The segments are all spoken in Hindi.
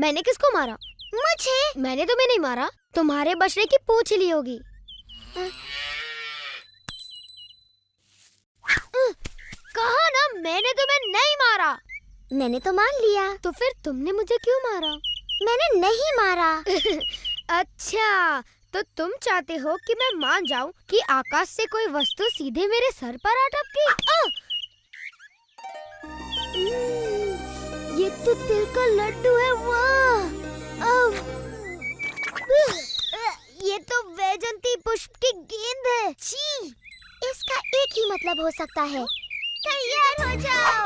मैंने किसको मारा? मुझे। मैंने तुम्हें नहीं मारा, तुम्हारे बछड़े की पूंछ ली होगी। कहा ना मैंने तुम्हें नहीं मारा। मैंने तो मान लिया। तो फिर तुमने मुझे क्यों मारा? मैंने नहीं मारा। अच्छा, तो तुम चाहते हो कि मैं मान जाऊं कि आकाश से कोई वस्तु सीधे मेरे सर पर आ टपकी? ये तो तिल का लड्डू है। वाह! ये तो वैजंती पुष्प की गेंद है। छी, इसका एक ही मतलब हो सकता है। तैयार हो जाओ।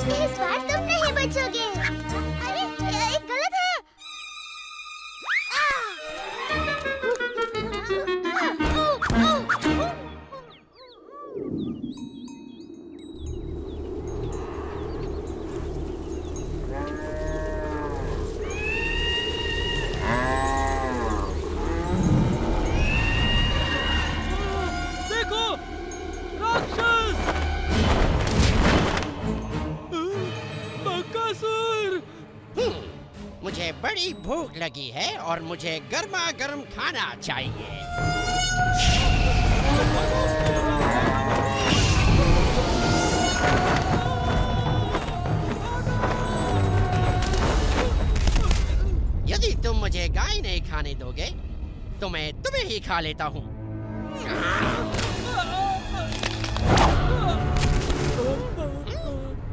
इस बार तुम नहीं बचोगे। अरे ये गलत है। देखो, राक्षस! बकासुर! मुझे बड़ी भूख लगी है और मुझे गर्मा गर्म खाना चाहिए। यदि तुम मुझे गाय नहीं खाने दोगे तो मैं तुम्हें ही खा लेता हूँ।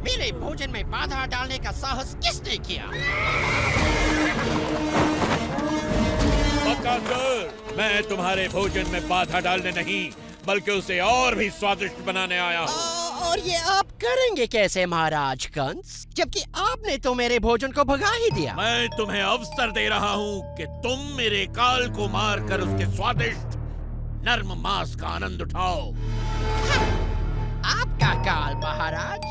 मेरे भोजन में बाधा डालने का साहस किसने किया? बकासुर, मैं तुम्हारे भोजन में बाधा डालने नहीं बल्कि उसे और भी स्वादिष्ट बनाने आया हूँ। और ये आप करेंगे कैसे महाराज कंस, जबकि आपने तो मेरे भोजन को भगा ही दिया। मैं तुम्हें अवसर दे रहा हूँ कि तुम मेरे काल को मारकर उसके स्वादिष्ट नर्म मांस का आनंद उठाओ। आपका काल महाराज?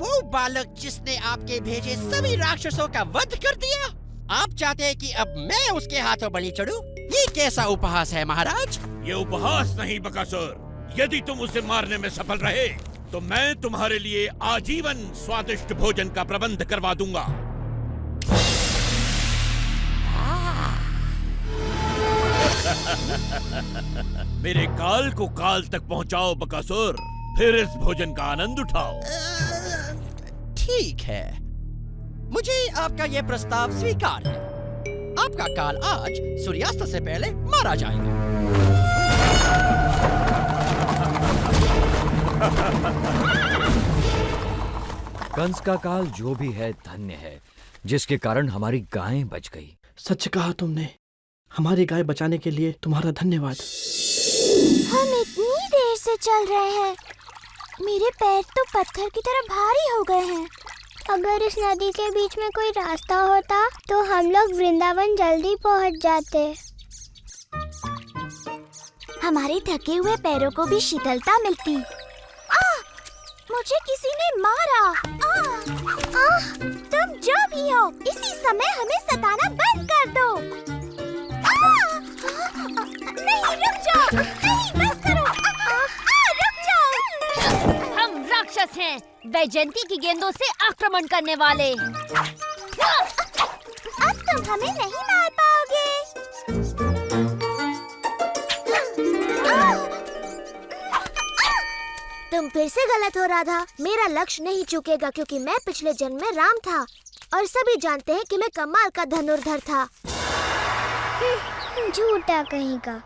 वो बालक जिसने आपके भेजे सभी राक्षसों का वध कर दिया? आप चाहते हैं कि अब मैं उसके हाथों बलि चढ़ूं? ये कैसा उपहास है महाराज? ये उपहास नहीं बकासुर, यदि तुम उसे मारने में सफल रहे तो मैं तुम्हारे लिए आजीवन स्वादिष्ट भोजन का प्रबंध करवा दूंगा। मेरे काल को काल तक पहुंचाओ बकासुर, फिर इस भोजन का आनंद उठाओ। ठीक है, मुझे आपका यह प्रस्ताव स्वीकार है। आपका काल आज सूर्यास्त से पहले मारा जाएगा। कंस का काल जो भी है धन्य है, जिसके कारण हमारी गायें बच गई। सच कहा तुमने। हमारी गाय बचाने के लिए तुम्हारा धन्यवाद। हम इतनी देर से चल रहे हैं, मेरे पैर तो पत्थर की तरह भारी हो गए हैं। अगर इस नदी के बीच में कोई रास्ता होता तो हम लोग वृंदावन जल्दी पहुंच जाते। हमारे थके हुए पैरों को भी शीतलता मिलती। मुझे किसी ने मारा। तुम जो भी हो, इसी समय हमें सताना बंद कर दो। नहीं, रुक जाओ। नहीं, बस करो। रुक जाओ। हम राक्षस हैं, वैजयंती की गेंदों से आक्रमण करने वाले। अब तुम हमें नहीं मार पाओगे। तुम फिर से गलत हो राधा। मेरा लक्ष्य नहीं चूकेगा क्योंकि मैं पिछले जन्म में राम था और सभी जानते हैं कि मैं कमाल का धनुर्धर था। झूठा कहीं का।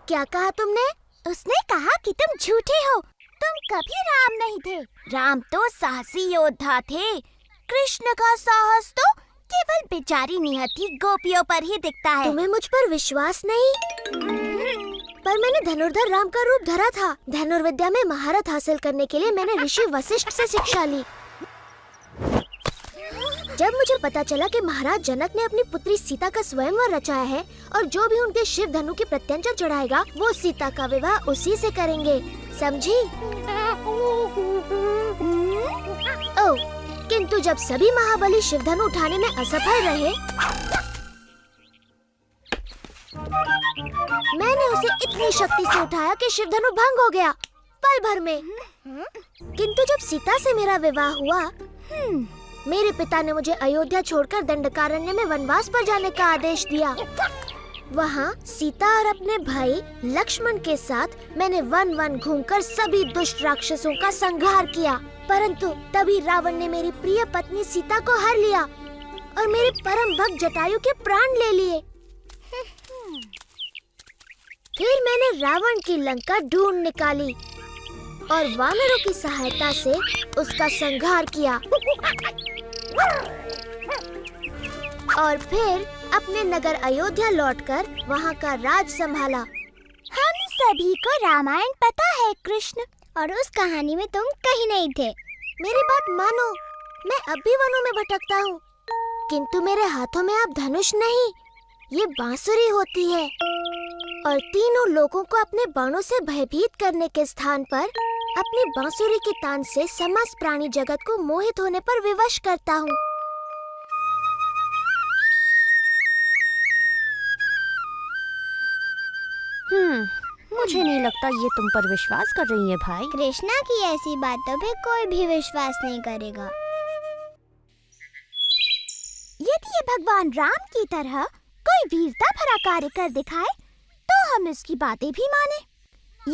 क्या कहा तुमने? उसने कहा कि तुम झूठे हो। तुम कभी राम नहीं थे। राम तो साहसी योद्धा थे। कृष्ण का साहस तो केवल बेचारी नियति गोपियों पर ही दिखता है। तुम्हें मुझ पर विश्वास नहीं? पर मैंने धनुर्धर राम का रूप धरा था। धनुर्विद्या में महारत हासिल करने के लिए मैंने ऋषि वशिष्ठ से शिक्षा ली। जब मुझे पता चला कि महाराज जनक ने अपनी पुत्री सीता का स्वयंवर रचाया है और जो भी उनके शिव धनु की प्रत्यंचा चढ़ाएगा वो सीता का विवाह उसी से करेंगे, समझी? ओह, किंतु जब सभी महाबली शिव धनु उठाने में असफल रहे, मैंने उसे इतनी शक्ति से उठाया कि शिव धनु भंग हो गया पल भर में। किंतु जब सीता से मेरा विवाह हुआ, मेरे पिता ने मुझे अयोध्या छोड़कर दंडकारण्य में वनवास पर जाने का आदेश दिया। वहाँ सीता और अपने भाई लक्ष्मण के साथ मैंने वन घूमकर सभी दुष्ट राक्षसों का संहार किया। परंतु तभी रावण ने मेरी प्रिय पत्नी सीता को हर लिया और मेरे परम भक्त जटायु के प्राण ले लिए। फिर मैंने रावण की लंका ढूंढ निकाली और वानरों की सहायता से उसका संहार किया और फिर अपने नगर अयोध्या लौटकर वहाँ का राज संभाला। हम सभी को रामायण पता है कृष्ण, और उस कहानी में तुम कहीं नहीं थे। मेरी बात मानो, मैं अब भी वनों में भटकता हूँ, किंतु मेरे हाथों में अब धनुष नहीं, ये बांसुरी होती है और तीनों लोगों को अपने बाणों से भयभीत करने के स्थान पर अपनी बांसुरी के तान से समस्त प्राणी जगत को मोहित होने पर विवश करता हूँ। मुझे नहीं लगता ये तुम पर विश्वास कर रही है भाई। कृष्णा की ऐसी बातों पे कोई भी विश्वास नहीं करेगा। यदि ये भगवान राम की तरह कोई वीरता भरा कार्य कर दिखाए तो हम इसकी बातें भी माने।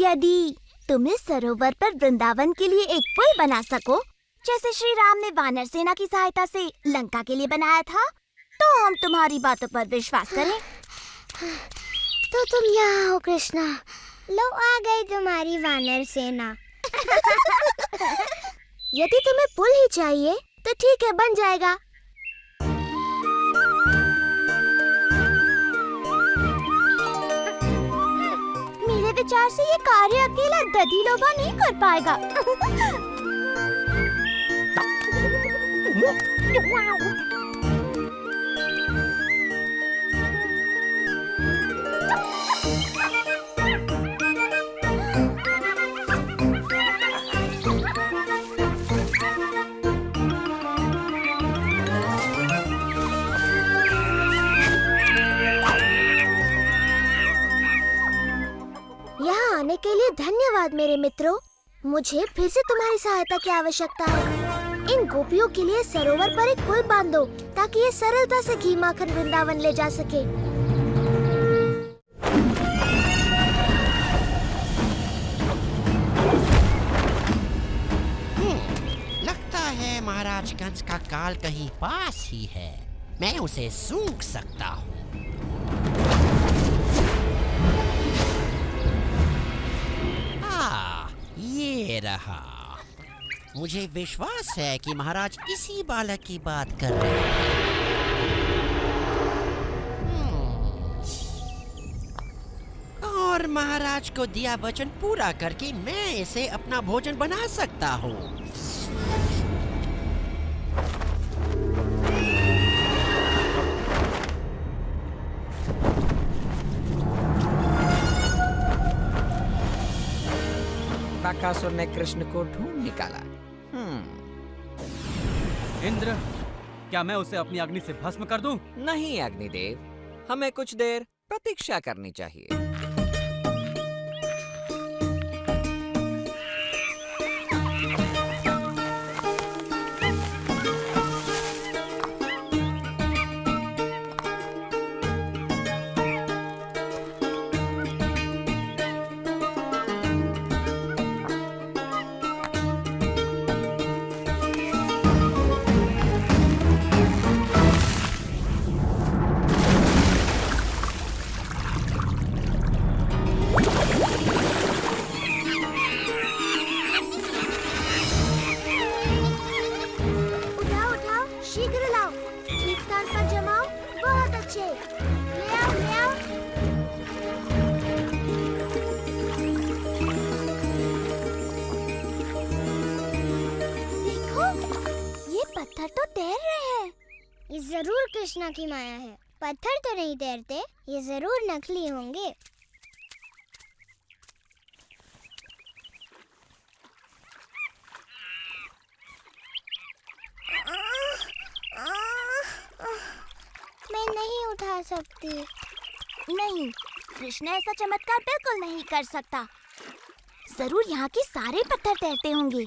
यदि तुम इस सरोवर पर वृंदावन के लिए एक पुल बना सको, जैसे श्री राम ने वानर सेना की सहायता से लंका के लिए बनाया था, तो हम तुम्हारी बातों पर विश्वास करें। तो तुम यहाँ हो कृष्णा, लो आ गई तुम्हारी वानर सेना। यदि तुम्हें पुल ही चाहिए तो ठीक है, बन जाएगा। मेरे विचार से ये कार्य अकेला दधिलोभा नहीं कर पाएगा। यहाँ आने के लिए धन्यवाद मेरे मित्रों। मुझे फिर से तुम्हारी सहायता की आवश्यकता है। इन गोपियों के लिए सरोवर पर एक पुल बांधो ताकि ये सरलता से घी माखन वृंदावन ले जा सके। लगता है महाराज कंस का काल कहीं पास ही है। मैं उसे सूंघ सकता हूँ। ये रहा। मुझे विश्वास है कि महाराज इसी बालक की बात कर रहे हैं। और महाराज को दिया वचन पूरा करके मैं इसे अपना भोजन बना सकता हूँ। बकासुर ने कृष्ण को ढूंढ निकाला। इंद्र, क्या मैं उसे अपनी अग्नि से भस्म कर दूं? नहीं अग्निदेव, हमें कुछ देर प्रतीक्षा करनी चाहिए। कृष्णा की माया है। पत्थर तो नहीं तैरते, ये जरूर नकली होंगे। मैं नहीं उठा सकती। नहीं, कृष्ण ऐसा चमत्कार बिल्कुल नहीं कर सकता। जरूर यहाँ के सारे पत्थर तैरते होंगे।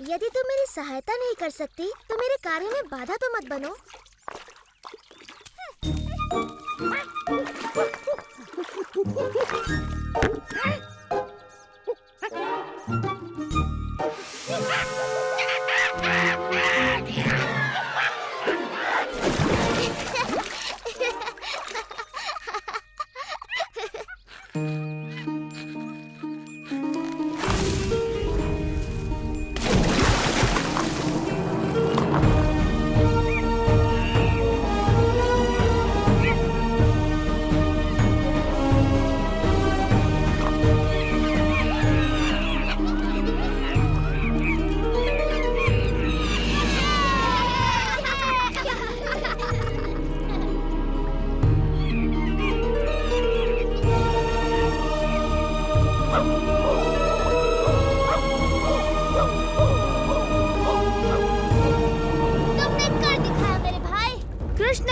यदि तुम मेरी सहायता नहीं कर सकती तो मेरे कार्य में बाधा तो मत बनो।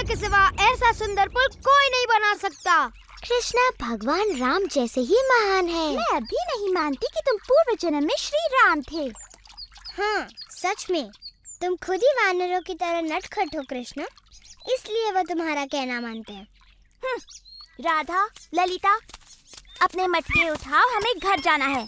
के सिवा ऐसा सुंदर पुल कोई नहीं बना सकता। कृष्णा भगवान राम जैसे ही महान है। मैं अभी नहीं मानती कि तुम पूर्व जन्म में श्री राम थे। हाँ, सच में तुम खुद ही वानरों की तरह नटखट हो कृष्णा, इसलिए वो तुम्हारा कहना मानते हैं। राधा, ललिता, अपने मटके उठाओ, हमें घर जाना है।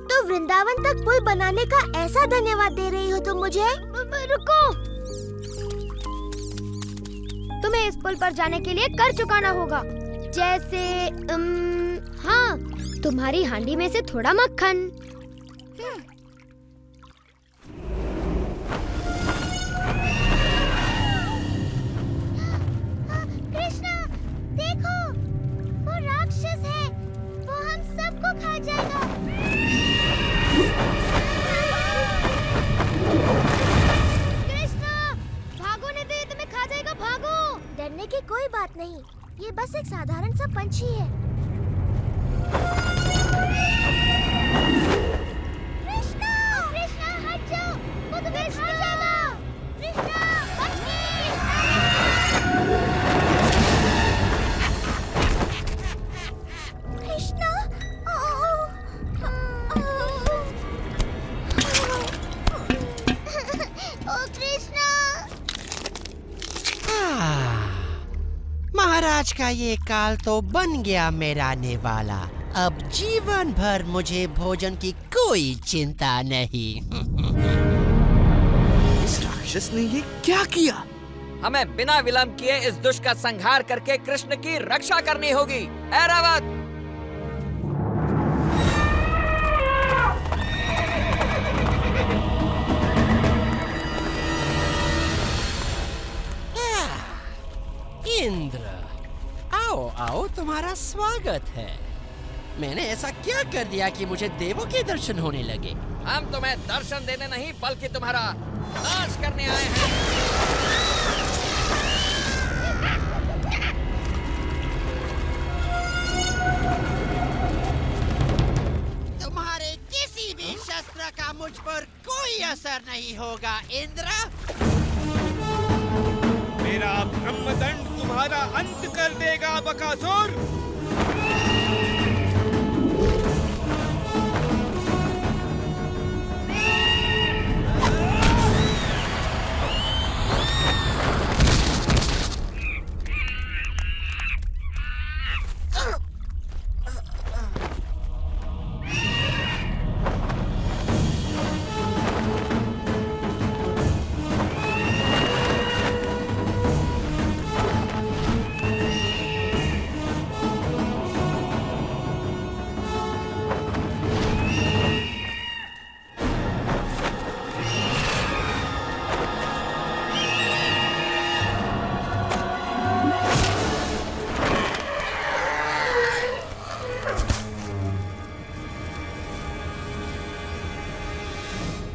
तो वृंदावन तक पुल बनाने का ऐसा धन्यवाद दे रही हो तुम मुझे? रुको, तुम्हें इस पुल पर जाने के लिए कर चुकाना होगा। जैसे हाँ, तुम्हारी हांडी में से थोड़ा मक्खन। कृष्णा, देखो, वो राक्षस है, वो हम सबको खा जाएगा। कृष्णा, भागो नहीं तो ये तुम्हें खा जाएगा, भागो। डरने की कोई बात नहीं, ये बस एक साधारण सा पंछी है। कृष्णा, कृष्णा हट जाओ, वो तुम्हें खा जाएगा। कृष्णा, कृष्णा, ओ कृष्णा। महाराज का ये काल तो बन गया मेरा नेवाला। अब जीवन भर मुझे भोजन की कोई चिंता नहीं। इस राक्षस ने ये क्या किया? हमें बिना विलंब किए इस दुष्ट का संहार करके कृष्ण की रक्षा करनी होगी। ऐरावत! इंद्र, आओ आओ, तुम्हारा स्वागत है। मैंने ऐसा क्या कर दिया कि मुझे देवों के दर्शन होने लगे? हम तुम्हें दर्शन देने नहीं बल्कि तुम्हारा नाश करने आए हैं। तुम्हारे किसी भी शस्त्र का मुझ पर कोई असर नहीं होगा इंद्र। मेरा ब्रह्मदंड तुम्हारा अंत कर देगा बकासुर।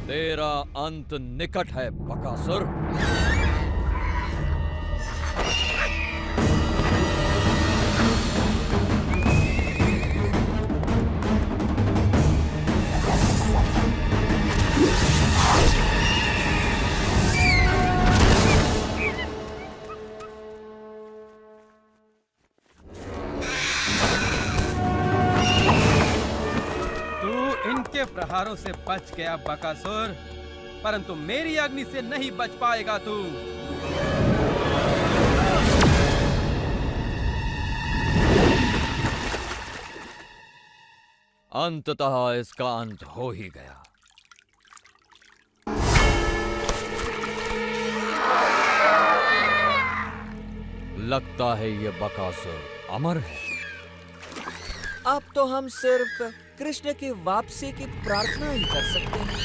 तेरा अंत निकट है बकासुर। इनके प्रहारों से बच गया बकासुर, परंतु मेरी अग्नि से नहीं बच पाएगा तू। अंततः इसका अंत हो ही गया। लगता है ये बकासुर अमर है। अब तो हम सिर्फ कृष्ण की वापसी की प्रार्थना ही कर सकते हैं।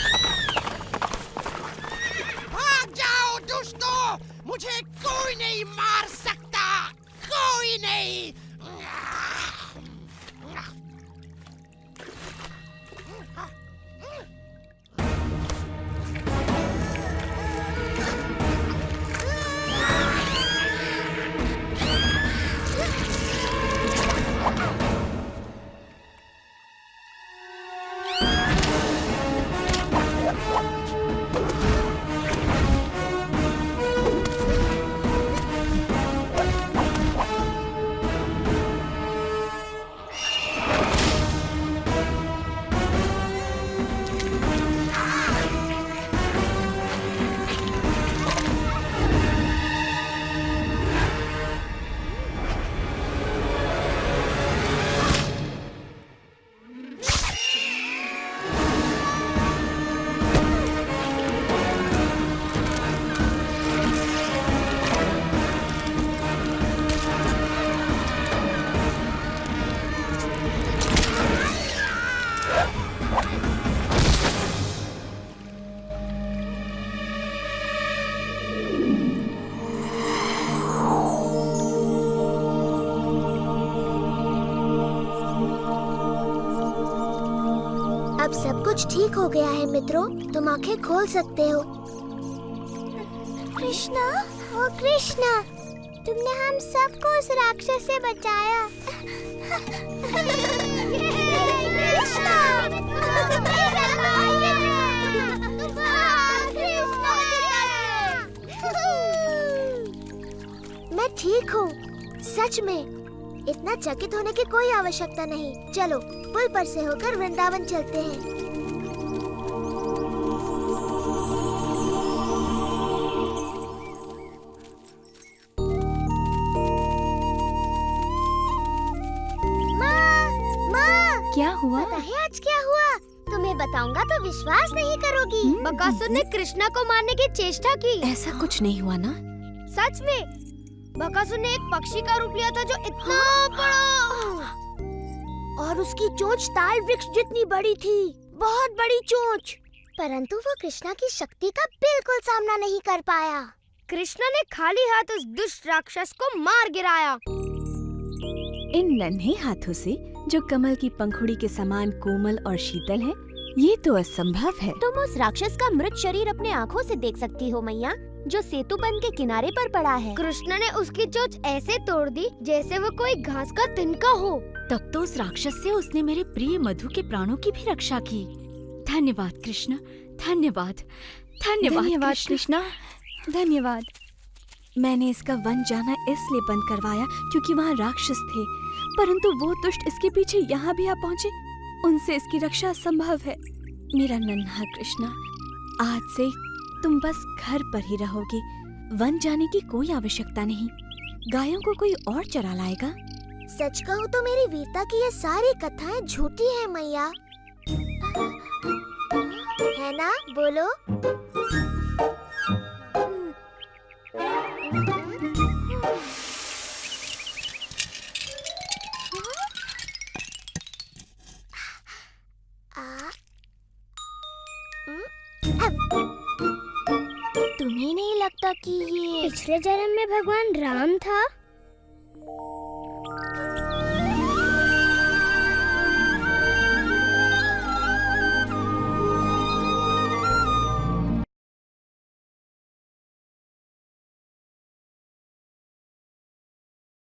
भाग जाओ दुष्टों, मुझे कोई नहीं मार सकता, कोई नहीं। अब सब कुछ ठीक हो गया है मित्रों, तुम आंखें खोल सकते हो। कृष्णा, ओ कृष्णा, तुमने हम सबको उस राक्षस से बचाया। कृष्णा, मैं ठीक हूँ, सच में। इतना चकित होने की कोई आवश्यकता नहीं। चलो पुल पर से होकर वृंदावन चलते हैं। माँ, क्या हुआ? पता है आज क्या हुआ? तुम्हें बताऊंगा तो विश्वास नहीं करोगी। बकासुर ने कृष्णा को मारने की चेष्टा की। ऐसा कुछ नहीं हुआ ना? सच में बकासुर ने एक पक्षी का रूप लिया था जो इतना बड़ा, और उसकी चोंच ताल वृक्ष जितनी बड़ी थी, बहुत बड़ी चोंच। परंतु वो कृष्णा की शक्ति का बिल्कुल सामना नहीं कर पाया। कृष्णा ने खाली हाथ उस दुष्ट राक्षस को मार गिराया। इन नन्हे हाथों से जो कमल की पंखुड़ी के समान कोमल और शीतल है, ये तो असंभव है। तुम उस राक्षस का मृत शरीर अपने आँखों से देख सकती हो मैया, जो सेतु बंध के किनारे पर पड़ा है। कृष्णा ने उसकी चोंच ऐसे तोड़ दी जैसे वो कोई घास का तिनका हो। तब तो उस राक्षस से उसने मेरे प्रिय मधु के प्राणों की भी रक्षा की। धन्यवाद कृष्णा, धन्यवाद, धन्यवाद कृष्णा, धन्यवाद। मैंने इसका वन जाना इसलिए बंद करवाया क्योंकि वहाँ राक्षस थे, परंतु वो दुष्ट इसके पीछे यहाँ भी आ पहुँचे। उनसे इसकी रक्षा संभव है। मेरा नन्हा कृष्णा, आज से तुम बस घर पर ही रहोगे। वन जाने की कोई आवश्यकता नहीं। गायों को कोई और चरा लाएगा। सच कहूँ तो मेरी वीरता की ये सारी कथाएं झूठी हैं मैया, है ना? बोलो। तुम्हें नहीं लगता कि ये पिछले जन्म में भगवान राम था?